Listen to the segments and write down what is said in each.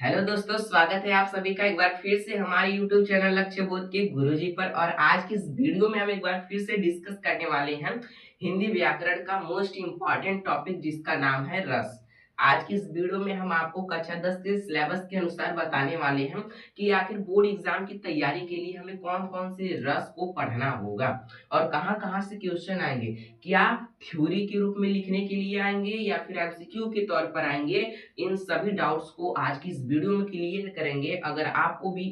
Hello दोस्तों, स्वागत है आप सभी का एक बार फिर से हमारे YouTube चैनल लक्ष्य बोध के गुरुजी पर। और आज की इस वीडियो में हम एक बार फिर से डिस्कस करने वाले हैं हिंदी व्याकरण का मोस्ट इम्पॉर्टेंट टॉपिक जिसका नाम है रस। आज की इस वीडियो में हम आपको कक्षा 10 के सिलेबस के अनुसार बताने वाले हैं कि आखिर बोर्ड एग्जाम की तैयारी के लिए हमें कौन कौन से रस को पढ़ना होगा और कहाँ कहाँ से क्वेश्चन आएंगे। क्या थ्योरी के रूप में लिखने के लिए आएंगे या फिर एमसीक्यू के तौर पर आएंगे। इन सभी डाउट्स को आज की इस वीडियो में क्लियर करेंगे। अगर आपको भी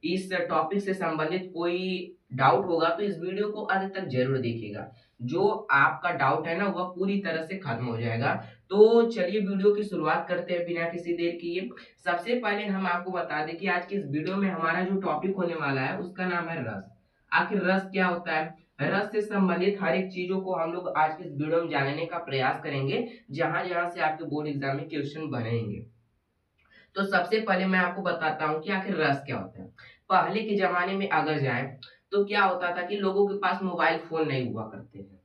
इस टॉपिक से संबंधित कोई डाउट होगा तो इस वीडियो को अंत तक जरूर देखिएगा। जो आपका डाउट है ना वह पूरी तरह से खत्म हो जाएगा। तो चलिए वीडियो की शुरुआत करते हैं बिना किसी देर किए। सबसे पहले हम आपको बता दें कि आज की इस वीडियो में हमारा जो टॉपिक होने वाला है उसका नाम है रस। आखिर रस क्या होता है, रस से संबंधित हर एक चीजों को हम लोग आज के इस वीडियो में जानने का प्रयास करेंगे जहां जहां से आपके बोर्ड एग्जाम में क्वेश्चन बनेंगे। तो सबसे पहले मैं आपको बताता हूँ कि आखिर रस क्या होता है। पहले के जमाने में अगर जाए तो क्या होता था कि लोगों के पास मोबाइल फोन नहीं हुआ करते थे।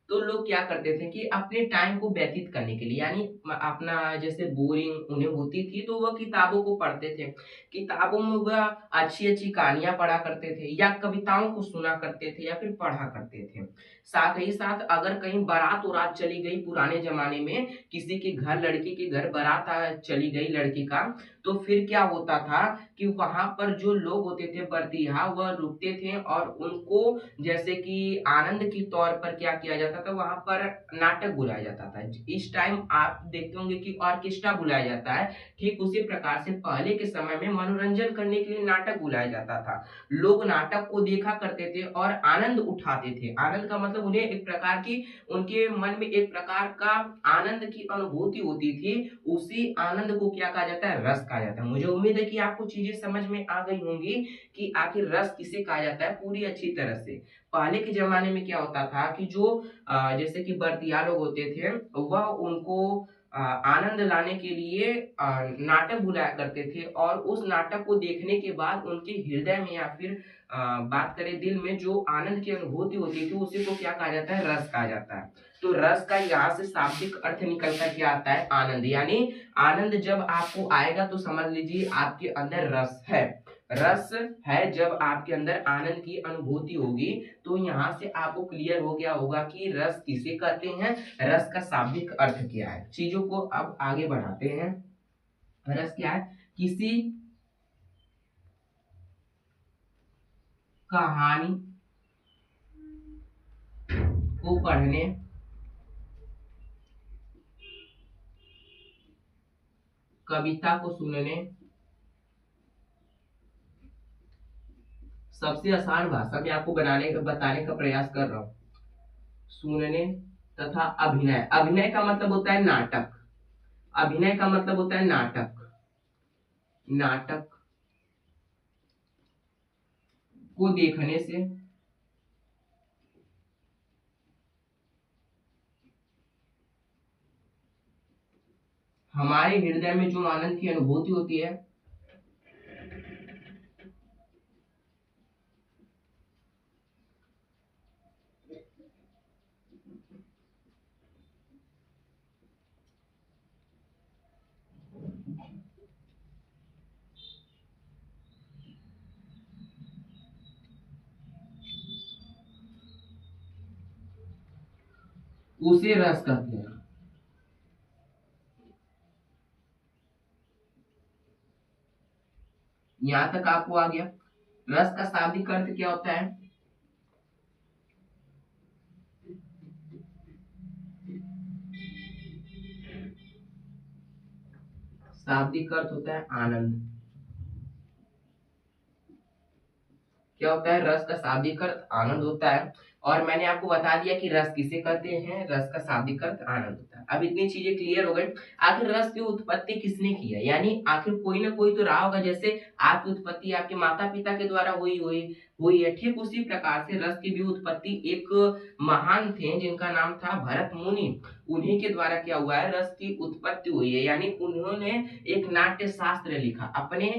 तो लोग क्या करते थे कि अपने टाइम को व्यतीत करने के लिए यानी अपना जैसे बोरिंग उन्हें होती थी तो वह किताबों को पढ़ते थे। किताबों में वह अच्छी अच्छी कहानियां पढ़ा करते थे या कविताओं को सुना करते थे या फिर पढ़ा करते थे। साथ ही साथ अगर कहीं बारात उरात चली गई पुराने जमाने में, किसी के घर लड़की के घर बारात चली गई लड़की का, तो फिर क्या होता था कि वहां पर जो लोग होते थे बरतीहा वह रुकते थे और उनको जैसे कि आनंद के तौर पर क्या किया जाता था, वहां पर नाटक बुलाया जाता था। इस टाइम आप देखते होंगे कि ऑर्केस्ट्रा बुलाया जाता है। ठीक उसी प्रकार से पहले के समय में मनोरंजन करने के लिए नाटक बुलाया जाता था। लोग नाटक को देखा करते थे और आनंद उठाते थे। आनंद का मतलब उन्हें एक प्रकार की, उनके मन में एक प्रकार का आनंद की अनुभूति होती थी। उसी आनंद को क्या कहा जाता है, रस कहा जाता है। मुझे उम्मीद है कि आपको चीजें समझ में आ गई होंगी कि आखिर रस किसे कहा जाता है पूरी अच्छी तरह से। पहले के जमाने में क्या होता था कि जो जैसे कि बर्तिया लोग होते थे वह उनको आनंद लाने के लिए नाटक बुलाया करते थे और उस नाटक को देखने के बाद उनके हृदय में या फिर बात करें दिल में जो आनंद की अनुभूति होती थी उसी को क्या कहा जाता है, रस कहा जाता है। तो रस का यहाँ से शाब्दिक अर्थ निकल कर क्या आता है, आनंद। यानी आनंद जब आपको आएगा तो समझ लीजिए आपके अंदर रस है। रस है जब आपके अंदर आनंद की अनुभूति होगी। तो यहाँ से आपको क्लियर हो गया होगा कि रस किसे कहते हैं, रस का शाब्दिक अर्थ क्या है। चीजों को अब आगे बढ़ाते हैं। रस क्या है, किसी कहानी को पढ़ने, कविता को सुनने, सबसे आसान भाषा में आपको बताने का प्रयास कर रहा हूँ, सुनने तथा अभिनय। अभिनय का मतलब होता है नाटक। अभिनय का मतलब होता है नाटक। नाटक को देखने से हमारे हृदय में जो आनंद की अनुभूति होती है उसे रस कहते हैं। यहां तक आपको आ गया। रस का शाब्दिक अर्थ क्या होता है, शाब्दिक अर्थ होता है आनंद। क्या होता है, रस का शाब्दिक अर्थ आनंद होता है। और मैंने आपको बता दिया कि रस किसे कहते हैं, रस का शाब्दिक अर्थ आनंद होता है। अब इतनी चीजें क्लियर हो गई। आखिर रस की उत्पत्ति किसने की है, यानी आखिर कोई ना कोई तो रहा होगा। जैसे आपकी उत्पत्ति आपके माता पिता के द्वारा हुई है, ठीक उसी प्रकार से रस की भी उत्पत्ति एक महान थे जिनका नाम था भरत मुनि। उन्हीं के द्वारा क्या हुआ है, रस की उत्पत्ति हुई है। यानी उन्होंने एक नाट्य शास्त्र लिखा अपने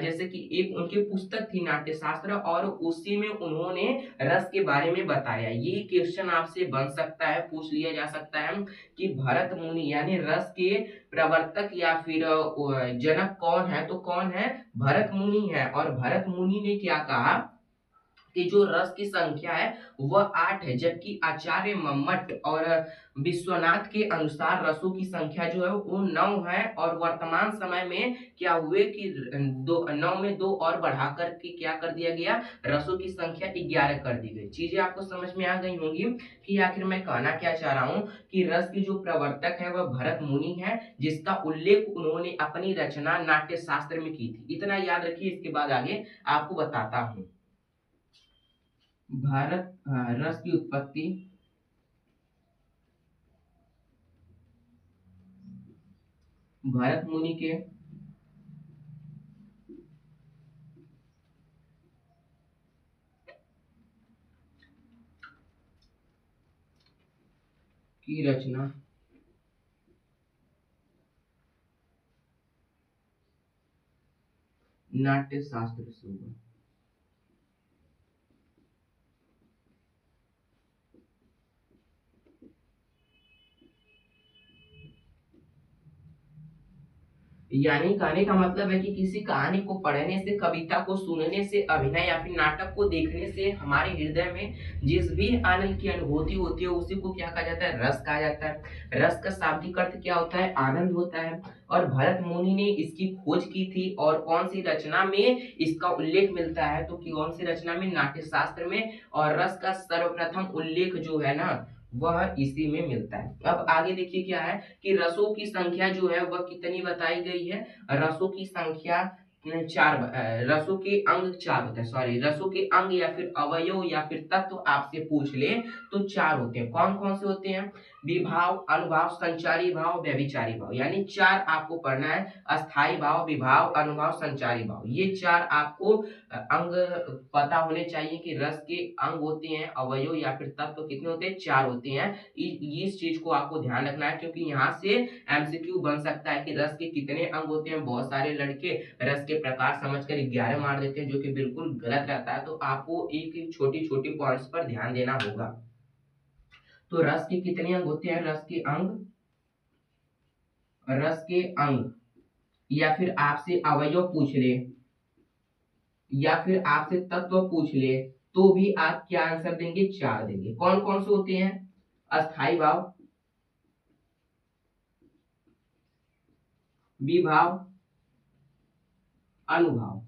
जैसे कि एक उनकी पुस्तक थी नाट्य शास्त्र, और उसी में उन्होंने रस के बारे में बताया। ये क्वेश्चन आपसे बन सकता है, पूछ लिया जा सकता है कि भरत मुनि यानी रस के प्रवर्तक या फिर जनक कौन है, तो कौन है, भरत मुनि है। और भरत मुनि ने क्या कहा कि जो रस की संख्या है वह 8 है, जबकि आचार्य मम्मट और विश्वनाथ के अनुसार रसों की संख्या जो है वो 9 है। और वर्तमान समय में क्या हुए कि दो 9 में 2 और बढ़ा करके क्या कर दिया गया, रसों की संख्या 11 कर दी गई। चीजें आपको समझ में आ गई होंगी कि आखिर मैं कहना क्या चाह रहा हूँ कि रस की जो प्रवर्तक है वह भरत मुनि है, जिसका उल्लेख उन्होंने अपनी रचना नाट्य शास्त्र में की थी। इतना याद रखिए, इसके बाद आगे आपको बताता हूँ। भारत रस की उत्पत्ति भरत मुनि के की रचना नाट्य शास्त्र से हुआ। यानी कहने का मतलब है कि किसी कहानी को पढ़ने से, कविता को सुनने से, अभिनय या फिर नाटक को देखने से हमारे हृदय में जिस भी आनंद की अनुभूति होती है उसी को क्या कहा जाता है, रस कहा जाता है। रस का शाब्दिक अर्थ क्या होता है, आनंद होता है। और भरत मुनि ने इसकी खोज की थी, और कौन सी रचना में इसका उल्लेख मिलता है, तो कौन सी रचना में, नाट्य शास्त्र में। और रस का सर्वप्रथम उल्लेख जो है ना वह इसी में मिलता है। अब आगे देखिए क्या है कि रसों की संख्या जो है वह कितनी बताई गई है, रसों की संख्या चार, रसों के अंग चार होते हैं, सॉरी रसों के अंग या फिर अवयव या फिर तत्व आपसे पूछ ले तो चार होते हैं। कौन कौन से होते हैं, विभाव, अनुभाव, संचारी भाव, व्यभिचारी भाव। यानी चार आपको पढ़ना है, अस्थाई भाव, विभाव, अनुभाव, संचारी भाव। ये चार आपको अंग पता होने चाहिए कि रस के अंग होते हैं, अवयव या फिर तत्व कितने होते हैं, चार होते हैं। इस चीज को आपको ध्यान रखना है, क्योंकि यहाँ से एमसीक्यू बन सकता है कि रस के कितने अंग होते हैं। बहुत सारे लड़के रस के प्रकार समझकर 11 मार देते हैं, जो कि बिल्कुल गलत रहता है। तो आपको एक एक छोटी छोटी पॉइंट्स पर ध्यान देना होगा। तो रस के कितने अंग होते हैं, रस के अंग, रस के अंग या फिर आपसे अवयव पूछ ले या फिर आपसे तत्व पूछ ले तो भी आप क्या आंसर देंगे, चार देंगे। कौन कौन से होते हैं, अस्थाई भाव, विभाव, अनुभाव।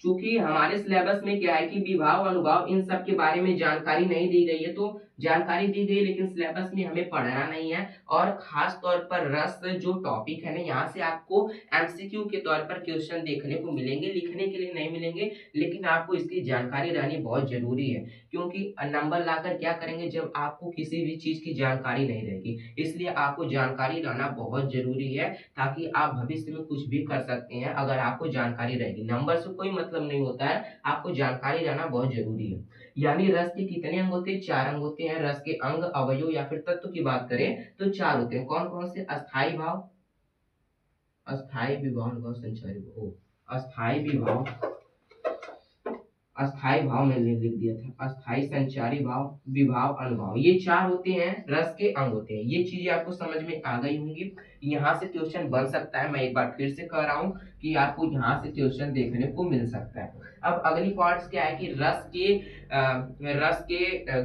चूंकि हमारे सिलेबस में क्या है कि विभाव, अनुभाव इन सब के बारे में जानकारी नहीं दी गई है, तो जानकारी दी गई लेकिन सिलेबस में हमें पढ़ना नहीं है। और खास तौर पर रस जो टॉपिक है ना, यहाँ से आपको एमसीक्यू के तौर पर क्वेश्चन देखने को मिलेंगे, लिखने के लिए नहीं मिलेंगे, लेकिन आपको इसकी जानकारी रहनी बहुत जरूरी है। क्योंकि नंबर लाकर क्या करेंगे जब आपको किसी भी चीज की जानकारी नहीं रहेगी। इसलिए आपको जानकारी रहना बहुत जरूरी है, ताकि आप भविष्य में कुछ भी कर सकते हैं अगर आपको जानकारी रहेगी। नंबर से कोई मतलब नहीं होता है, आपको जानकारी रहना बहुत जरूरी है। यानी रस के कितने अंग होते हैं, चार अंग होते हैं। रस के अंग, अवयव या फिर तत्व की बात करें तो चार होते हैं। कौन कौन से, अस्थाई भाव, अस्थाई विभाव, अनुभाव, संचारी भाव। अस्थाई विभाव, अस्थाई भाव मैंने लिख दिया था, अस्थाई, संचारी भाव, विभाव, अनुभाव, ये चार होते हैं, रस के अंग होते हैं। ये चीजें आपको समझ में आ गई होंगी। यहाँ से क्वेश्चन बन सकता है, मैं एक बार फिर से कह रहा हूँ कि आपको यहाँ से क्वेश्चन देखने को मिल सकता है। अब अगली पार्ट क्या है कि रस के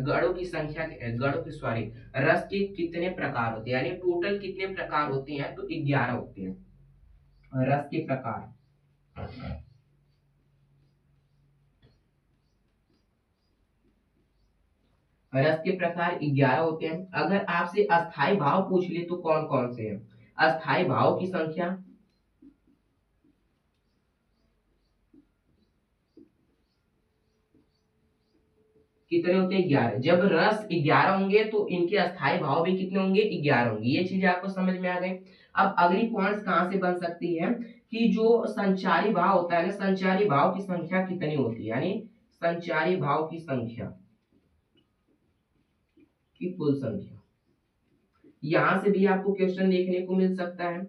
गणों की संख्या, गणों की सॉरी रस के कितने प्रकार होते हैं, यानी टोटल कितने प्रकार होते हैं, तो 11 होते हैं रस के प्रकार। रस के प्रकार 11 होते हैं। अगर आपसे अस्थाई भाव पूछ ले तो कौन कौन से हैं, अस्थाई भाव की संख्या कितने होते हैं, 11। जब रस 11 होंगे तो इनके अस्थाई भाव भी कितने होंगे, 11 होंगे। ये चीजें आपको समझ में आ गई। अब अगली पॉइंट्स कहाँ से बन सकती है कि जो संचारी भाव होता है ना, संचारी भाव की संख्या कितनी होती है, यानी संचारी भाव की संख्या की कुल संख्या। यहां से भी आपको क्वेश्चन देखने को मिल सकता है।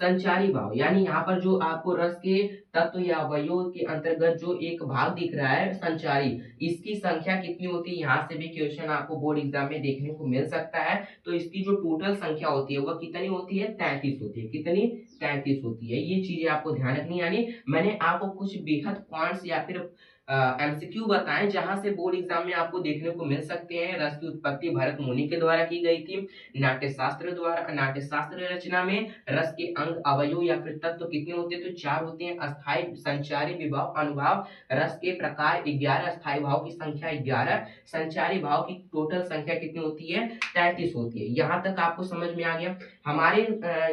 संचारी भाव यानी यहाँ पर जो आपको रस के तत्व या अवयव के अंतर्गत जो एक भाग दिख रहा है संचारी, इसकी संख्या कितनी होती है, यहाँ से भी क्वेश्चन आपको बोर्ड एग्जाम में देखने को मिल सकता है। तो इसकी जो टोटल संख्या होती है वह कितनी होती है, 33 होती है। कितनी, 33 होती है। ये चीजें आपको ध्यान रखनी, यानी मैंने आपको कुछ बेहद पॉइंट्स या फिर एमसीक्यू बताएं जहां से बोर्ड एग्जाम में आपको देखने को मिल सकते हैं। रस की उत्पत्ति भरत मुनि के द्वारा की गई थी। नाट्यशास्त्र रचना में रस के अंग अवयव या फिर तत्व कितने होते हैं, तो 4 होते हैं। अस्थाई, संचारी, विभाव, अनुभाव। रस के प्रकार 11, अस्थाई भाव की संख्या 11, संचारी भाव की टोटल संख्या कितनी होती है, 33 होती है। यहाँ तक आपको समझ में आ गया। हमारे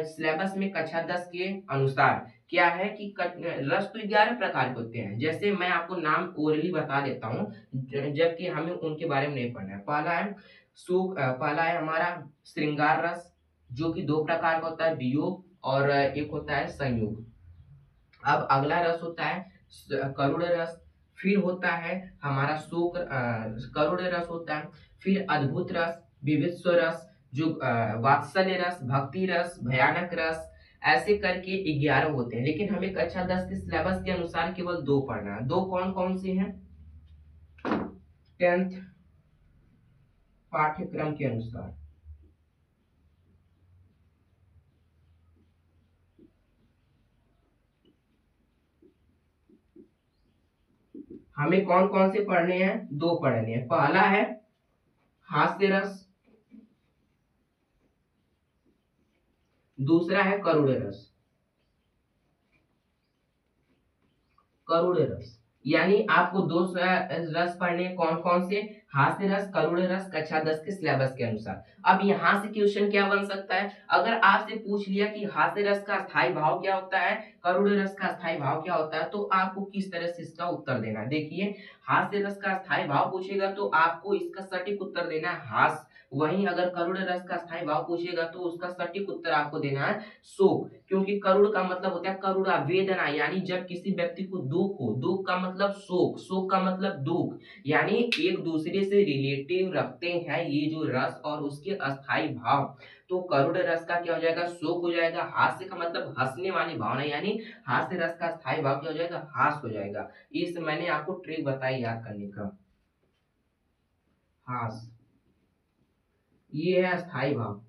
सिलेबस में कक्षा 10 के अनुसार क्या है कि रस तो 11 प्रकार के होते हैं। जैसे मैं आपको नाम ओरली बता देता हूँ, जबकि हमें उनके बारे में नहीं पढ़ना है। पहला है हमारा श्रृंगार रस, जो कि 2 प्रकार का होता है, वियोग और एक होता है संयोग। अब अगला रस होता है करुण रस, फिर होता है हमारा करुण रस होता है, फिर अद्भुत रस, विवित्स रस, जो वात्सल्य रस, भक्ति रस, भयानक रस, ऐसे करके 11 होते हैं। लेकिन हमें कक्षा 10 के सिलेबस के अनुसार केवल 2 पढ़ना है। 2 कौन कौन से हैं, 10th पाठ्यक्रम के अनुसार। हमें कौन कौन से पढ़ने हैं, 2 पढ़ने हैं। पहला है हास्य रस, दूसरा है करुण रस। करुण रस यानी आपको 2 रस पढ़ने, कौन कौन से, हास्य रस, करुण रस, कक्षा 10 के सिलेबस के अनुसार। अब यहाँ से क्वेश्चन क्या बन सकता है, अगर आपसे पूछ लिया कि हास्य रस का स्थायी भाव क्या होता है, करुण रस का स्थायी भाव क्या होता है, तो आपको किस तरह से इसका उत्तर देना है। देखिए, हास्य रस का स्थायी भाव पूछेगा तो आपको इसका सटीक उत्तर देना है हास्य। वहीं अगर करुण रस का स्थायी भाव पूछेगा तो उसका सटीक उत्तर आपको देना है शोक, क्योंकि करुण का मतलब होता है करुणा, वेदना, यानी जब किसी व्यक्ति को दुख हो। दुख का मतलब शोक, शोक का मतलब दुख, यानी एक दूसरे से रिलेटिव रखते हैं ये जो रस और उसके अस्थाई भाव। तो करुण रस का क्या हो जाएगा, शोक हो जाएगा। हास्य का मतलब हंसने वाली भावना, यानी हास्य रस का स्थायी भाव क्या हो जाएगा, हास्य हो जाएगा। इस मैंने आपको ट्रिक बताई याद करने का। हास्य, ये है स्थायी भाव।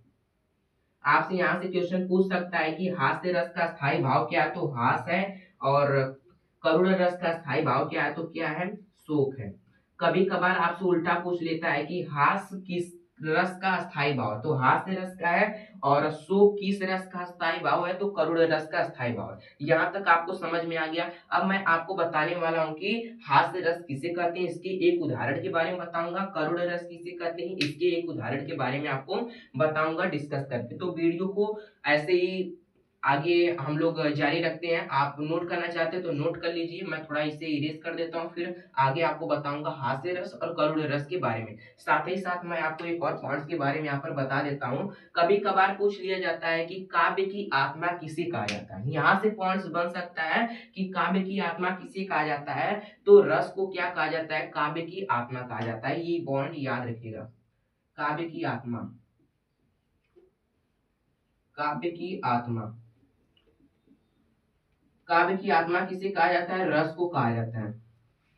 आपसे यहाँ से क्वेश्चन पूछ सकता है कि हास्य रस का स्थायी भाव क्या है, तो हास्य है, और करुण रस का स्थायी भाव क्या है, तो क्या है, शोक है। कभी कभार आपसे उल्टा पूछ लेता है कि हास्य किस रस का स्थायी भाव, तो हास्य रस का है, और शोक किस रस का स्थायी भाव है, तो करुण रस का स्थायी भाव है। यहाँ तक आपको समझ में आ गया। अब मैं आपको बताने वाला हूँ कि हास्य रस किसे कहते हैं, इसके एक उदाहरण के बारे में बताऊंगा। करुण रस किसे कहते हैं, इसके एक उदाहरण के बारे में आपको बताऊंगा डिस्कस करके। तो वीडियो को ऐसे ही आगे हम लोग जारी रखते हैं। आप नोट करना चाहते हैं तो नोट कर लीजिए, मैं थोड़ा इसे इरेज कर देता हूँ, फिर आगे आपको बताऊंगा हास्य रस और करुण रस के बारे में। साथ ही साथ मैं आपको एक और पॉइंट्स के बारे में यहाँ पर बता देता हूँ। कभी कभार पूछ लिया जाता है कि काव्य की आत्मा किसे कहा जाता है। यहाँ से पॉइंट्स बन सकता है कि काव्य की आत्मा किसे कहा जाता है, तो रस को क्या कहा जाता है, काव्य की आत्मा कहा जाता है। ये पॉइंट याद रखिएगा, काव्य की आत्मा, काव्य की आत्मा, काव्य की आत्मा किसे कहा जाता है, रस को कहा जाता है।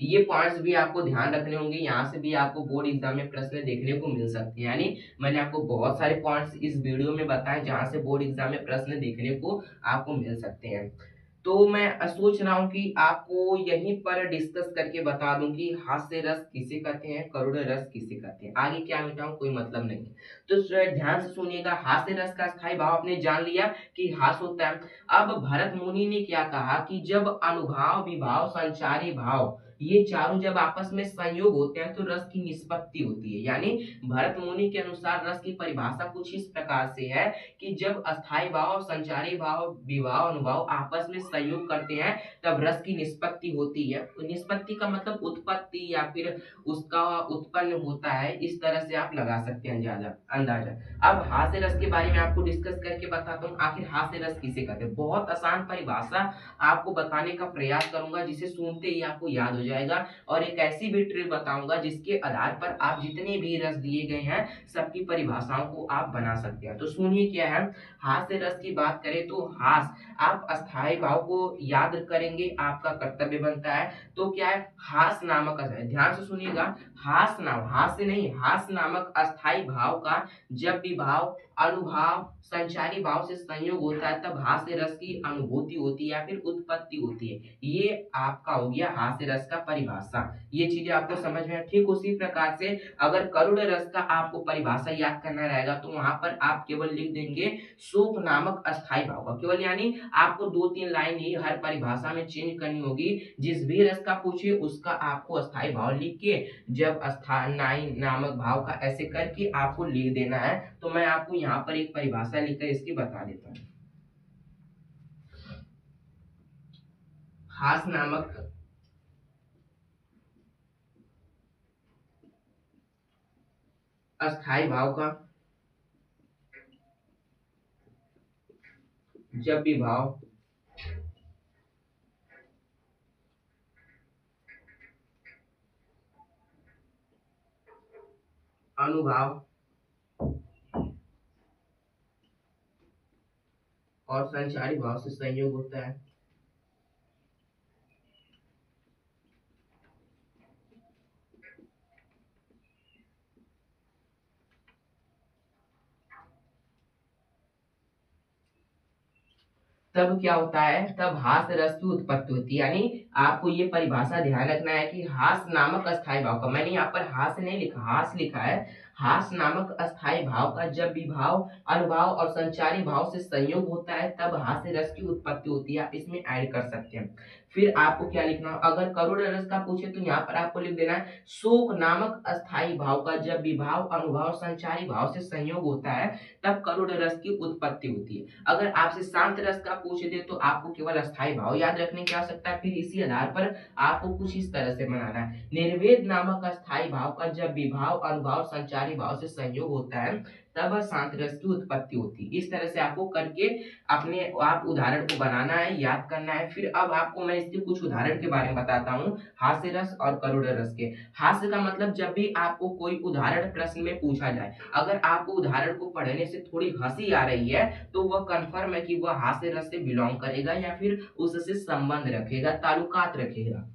ये पॉइंट्स भी आपको ध्यान रखने होंगे, यहाँ से भी आपको बोर्ड एग्जाम में प्रश्न देखने को मिल सकते हैं। यानी मैंने आपको बहुत सारे पॉइंट्स इस वीडियो में बताए जहाँ से बोर्ड एग्जाम में प्रश्न देखने को आपको मिल सकते हैं। तो मैं सोच रहा हूँ कि आपको यहीं पर डिस्कस करके बता दूं कि हास्य रस किसे कहते हैं, करुण रस किसे कहते हैं। आगे क्या मिटाऊं कोई मतलब नहीं है। तो ध्यान से सुनिएगा। हास्य रस का स्थायी भाव आपने जान लिया कि हास्य होता है। अब भरत मुनि ने क्या कहा कि जब अनुभाव, विभाव, संचारी भाव, ये चारों जब आपस में संयोग होते हैं तो रस की निष्पत्ति होती है। यानी भरत मुनि के अनुसार रस की परिभाषा कुछ इस प्रकार से है कि जब अस्थाई भाव, संचारी भाव, विभाव, अनुभाव आपस में संयोग करते हैं तब रस की निष्पत्ति होती है। तो निष्पत्ति का मतलब उत्पत्ति या फिर उसका उत्पन्न होता है, इस तरह से आप लगा सकते हैं अंदाजा। अब हास्य रस के बारे में आपको डिस्कस करके बताता हूँ आखिर हास्य रस किसे कहते हैं। बहुत आसान परिभाषा आपको बताने का प्रयास करूंगा जिसे सुनते ही आपको याद हो जाए। जाएगा और एक ऐसी भी ट्रिक बताऊंगा जिसके आधार पर आप जितने भी रस दिए गए हैं सबकी परिभाषाओं को आप बना सकते हैं। तो सुनिए क्या है, हास्य रस की बात करें तो हास आप अस्थाई भाव को याद करेंगे, आपका कर्तव्य बनता है। तो क्या है, हास नामक ध्यान से सुनिएगा, हास से नहीं, हास नामक अस्थाई भाव का जब भी भाव अनुभाव संचारी भाव से संयोग होता है तब हास्य रस की अनुभूति होती है या फिर उत्पत्ति होती है। ये आपका हो गया हास्य रस का परिभाषा। ये चीजें आपको समझ में है। ठीक उसी प्रकार से अगर करुण रस का आपको परिभाषा याद करना रहेगा तो वहां पर आप केवल लिख देंगे शोक नामक अस्थाई भाव का, केवल यानी आपको 2-3 लाइन ही हर परिभाषा में चेंज करनी होगी। जिस भी रस का पूछे उसका आपको अस्थाई भाव लिख के जब अस्थाई नामक भाव का ऐसे करके आपको लिख देना है। तो मैं आपको यहाँ पर एक परिभाषा लिखकर इसकी बता देता हूँ। हास नामक अस्थाई भाव का जब भी भाव अनुभाव और संचारी भाव से संयोग होता है तब क्या होता है, तब हास रस की उत्पत्ति होती है। यानी आपको ये परिभाषा ध्यान रखना है कि हास नामक अस्थाई भाव का, मैंने यहाँ पर हास नहीं लिखा, हास लिखा है। हास नामक अस्थाई भाव का जब भी भाव अनुभाव और संचारी भाव से संयोग होता है तब हास्य रस की उत्पत्ति होती है। आप इसमें ऐड कर सकते हैं। फिर आपको क्या लिखना, अगर करुण रस का पूछे तो यहाँ पर आपको लिख देना है शोक नामक अस्थाई भाव का जब भी भाव अनुभाव संचारी भाव से संयोग होता है तब करुण रस की उत्पत्ति होती है। अगर आपसे शांत रस का पूछ दे तो आपको केवल अस्थाई भाव याद रखने की आवश्यकता है। फिर इसी आधार पर आपको कुछ इस तरह से बनाना है, निर्वेद नामक अस्थाई भाव का जब भी भाव अनुभाव संचारी भाव से संयोग होता है तब शांत रस की उत्पत्ति होती है। इस तरह से आपको करके अपने आप उदाहरण को बनाना है, याद करना है। फिर अब आपको मैं इसके कुछ उदाहरण के बारे में बताता हूँ, हास्य रस और करुण रस के। हास्य का मतलब जब भी आपको कोई उदाहरण प्रश्न में पूछा जाए, अगर आपको उदाहरण को पढ़ने से थोड़ी हंसी आ रही है तो वह कंफर्म है कि वह हास्य रस से बिलोंग करेगा या फिर उससे संबंध रखेगा, ताल्लुकात रखेगा।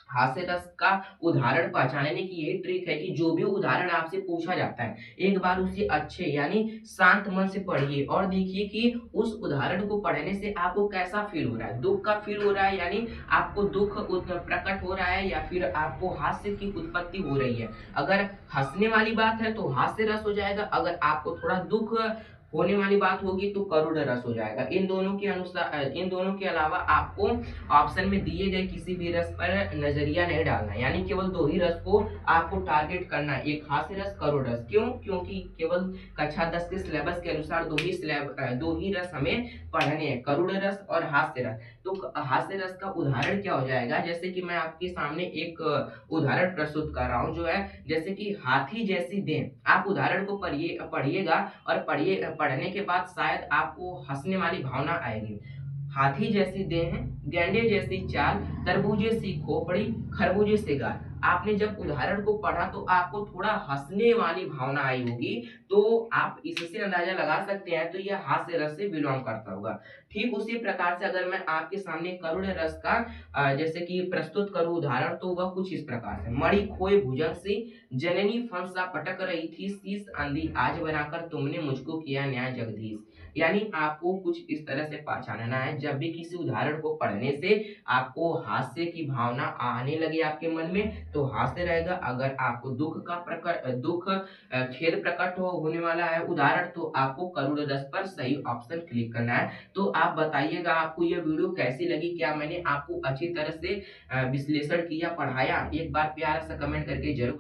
हास्य रस का उदाहरण पहचानने की यही ट्रिक है कि जो भी उदाहरण आपसे पूछा जाता है एक बार उसे अच्छे यानी शांत मन से पढ़िए और देखिए कि उस उदाहरण को पढ़ने से आपको कैसा फील हो रहा है। दुख का फील हो रहा है यानी आपको दुख प्रकट हो रहा है या फिर आपको हास्य की उत्पत्ति हो रही है। अगर हंसने वाली बात है तो हास्य रस हो जाएगा, अगर आपको थोड़ा दुख होने वाली बात होगी तो करुण रस हो जाएगा। इन दोनों के अनुसार, इन दोनों के अलावा आपको ऑप्शन में दिए गए किसी भी रस पर नजरिया नहीं डालना है, यानी केवल 2 ही रस को आपको टारगेट करना है, एक हास्य रस, करुण रस। क्यों? क्योंकि केवल कक्षा 10 के सिलेबस के अनुसार 2 ही रस हमें पढ़ने हैं, करुण रस और हास्य रस। तो हास्य रस का उदाहरण क्या हो जाएगा, जैसे कि मैं आपके सामने एक उदाहरण प्रस्तुत कर रहा हूँ जो है जैसे कि हाथी जैसी देह। आप उदाहरण को पढ़िएगा और पढ़ने के बाद शायद आपको हंसने वाली भावना आएगी। हाथी जैसी देह, गैंडे जैसी चाल, तरबूजे सी खोपड़ी, खरबूजे से गाल। आपने जब उदाहरण को पढ़ा तो आपको थोड़ा हंसने वाली भावना आई होगी, तो आप इससे अंदाजा लगा सकते हैं तो यह हास्य रस से बिलोंग करता होगा। ठीक उसी प्रकार से अगर मैं आपके सामने करुण रस का जैसे कि प्रस्तुत करूं उदाहरण तो वह कुछ इस प्रकार से, मणि खोए भुजंग से, जननी फंसा पटक रही थी, शीश अंधी आज बनाकर तुमने मुझको किया न्याय जगदीश। यानी आपको कुछ इस तरह से पहचानना है, जब भी किसी उदाहरण को पढ़ने से आपको हास्य की भावना आने लगे आपके मन में तो हास्य रहेगा। अगर आपको खेद प्रकट होने वाला है उदाहरण तो आपको करुण रस पर सही ऑप्शन क्लिक करना है। तो आप बताइएगा आपको यह वीडियो कैसी लगी, क्या मैंने आपको अच्छी तरह से विश्लेषण किया, पढ़ाया? एक बार प्यारा सा कमेंट करके जरूर